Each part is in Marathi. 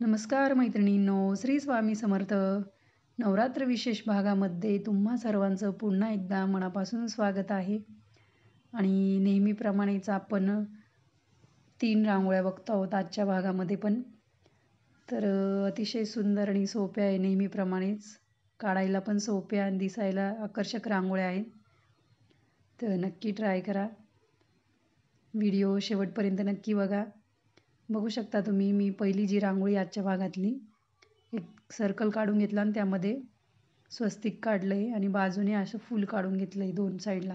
नमस्कार मैत्रिणींनो, श्री स्वामी समर्थ. नवरात्र विशेष भागामध्ये तुम्हा सर्वांचं पुन्हा एकदा मनापासून स्वागत आहे. आणि नेहमीप्रमाणेच आपण 3 रांगोळ्या बघतो आहोत आजच्या भागामध्ये पण. तर अतिशय सुंदर आणि सोप्या आहे, नेहमीप्रमाणेच काढायला पण सोप्या आणि दिसायला आकर्षक रांगोळ्या आहेत. तर नक्की ट्राय करा. व्हिडिओ शेवटपर्यंत नक्की बघा. बघू शकता तुम्ही, मी पहिली जी रांगोळी आजच्या भागातली एक सर्कल काढून घेतला आणि त्यामध्ये स्वस्तिक काढलं आहे आणि बाजूने असं फूल काढून घेतलं आहे 2 साईडला.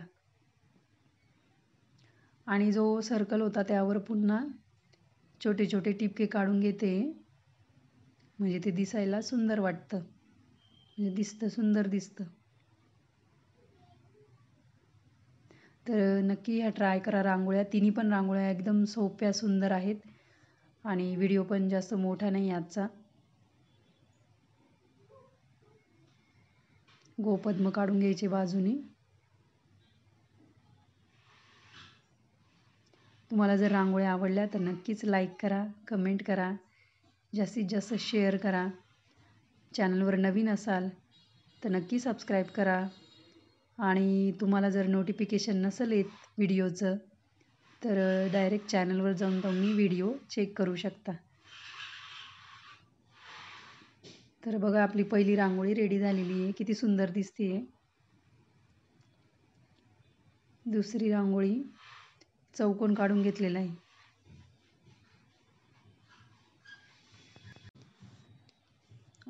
आणि जो सर्कल होता त्यावर पुन्हा छोटे छोटे टिपके काढून घेते, म्हणजे ते दिसायला सुंदर वाटतं, म्हणजे सुंदर दिसतं. तर नक्की ह्या ट्राय करा रांगोळ्या. तिन्ही पण रांगोळ्या एकदम सोप्या सुंदर आहेत आणि व्हिडिओ पण जास्त मोठा नाही आजचा. गोपद्म काढून घ्यायचे बाजूने. तुम्हाला जर रांगोळ्या आवडल्या तर नक्कीच लाईक करा, कमेंट करा, जास्तीत जास्त शेअर करा. चॅनलवर नवीन असाल तर नक्की सबस्क्राईब करा. आणि तुम्हाला जर नोटिफिकेशन नसेल येत व्हिडिओचं तर डायरेक्ट चॅनलवर जाऊन तुम्ही व्हिडिओ चेक करू शकता. तर बघा, आपली पहिली रांगोळी रेडी झालेली आहे, किती सुंदर दिसते आहे. दुसरी रांगोळी चौकोन काढून घेतलेला आहे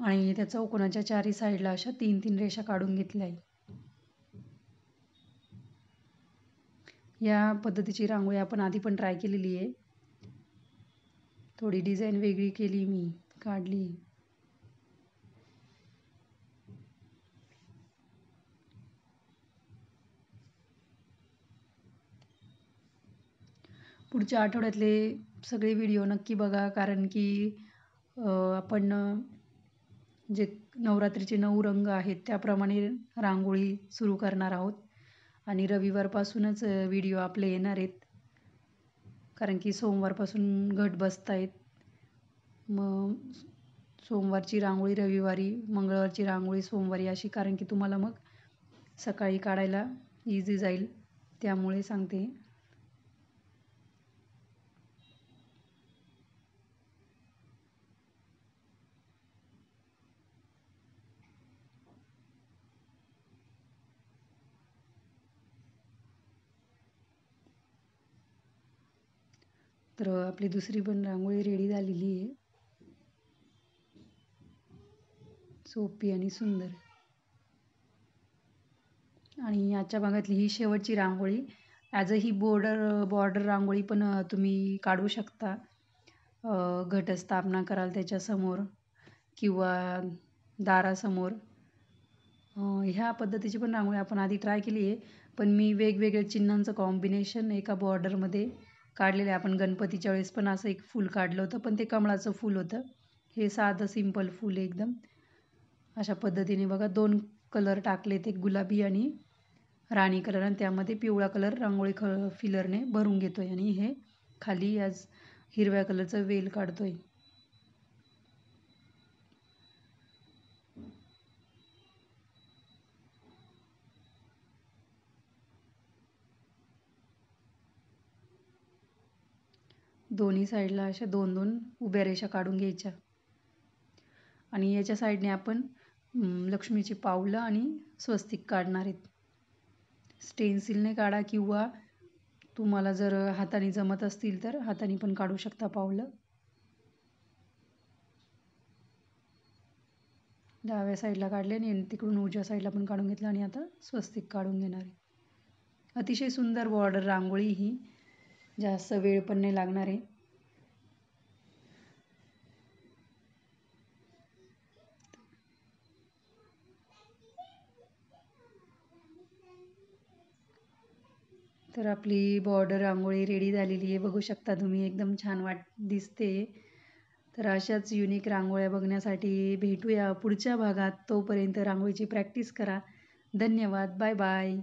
आणि त्या चौकोनाच्या चारी साईडला अशा 3-3 रेषा काढून घेतल्या आहे. या पद्धतीची रांगोळी आपण आधी पण ट्राय केलेली आहे. थोडी डिझाईन वेगळी केली, मी काढली. पुढच्या आठवड्यातले सगळे व्हिडिओ नक्की बघा, कारण की आपण जे नवरात्रीचे 9 रंग आहेत त्याप्रमाणे रांगोळी सुरू करणार आहोत. आणि रविवारपासूनच व्हिडिओ आपले येणार आहेत, कारण की सोमवारपासून घट बसत आहेत. मग सोमवारची रांगोळी रविवारी, मंगळवारची रांगोळी सोमवारी अशी, कारण की तुम्हाला मग सकाळी काढायला इझी जाईल, त्यामुळे सांगते. तर आपली दुसरी पण रांगोळी रेडी झालेली आहे, सोपी आणि सुंदर. आणि आजच्या भागातली ही शेवटची रांगोळी. ॲज ही बॉर्डर रांगोळी पण तुम्ही काढू शकता. घटस्थापना कराल त्याच्यासमोर किंवा दारासमोर. ह्या पद्धतीची पण रांगोळी आपण आधी ट्राय केली आहे, पण मी वेगवेगळ्या चिन्हांचं कॉम्बिनेशन एका बॉर्डरमध्ये काढलेलं आहे. आपण गणपतीच्या वेळेस पण असं एक फूल काढलं होतं, पण ते कमळाचं फूल होतं. हे साधं सिंपल फूल एकदम. अशा पद्धतीने बघा 2 कलर टाकले, ते गुलाबी आणि राणी कलर, आणि त्यामध्ये पिवळा कलर रांगोळी फिलरने भरून घेतोय. आणि हे खाली आज हिरव्या कलरचं वेल काढतोय. दोन्ही साईडला अशा 2-2 उभ्या रेषा काढून घ्यायच्या. आणि याच्या साईडने आपण लक्ष्मीची पावलं आणि स्वस्तिक काढणार आहेत. स्टेन्सिलने काढा किंवा तुम्हाला जर हाताने जमत असतील तर हाताने पण काढू शकता पावलं. डाव्या साईडला काढले आणि तिकडून उजव्या साईडला पण काढून घेतलं आणि आता स्वस्तिक काढून घेणार आहे. अतिशय सुंदर बॉर्डर रांगोळी ही, जास्त वेळ पण नाही लागणार आहे. तर आपली बॉर्डर रांगोळी रेडी झालेली आहे, बघू शकता तुम्ही, एकदम छान दिसते. तर अशाच युनिक रांगोळ्या बघण्यासाठी भेटूया पुढच्या भागात. तोपर्यंत रांगोळीची प्रॅक्टिस करा. धन्यवाद. Bye bye.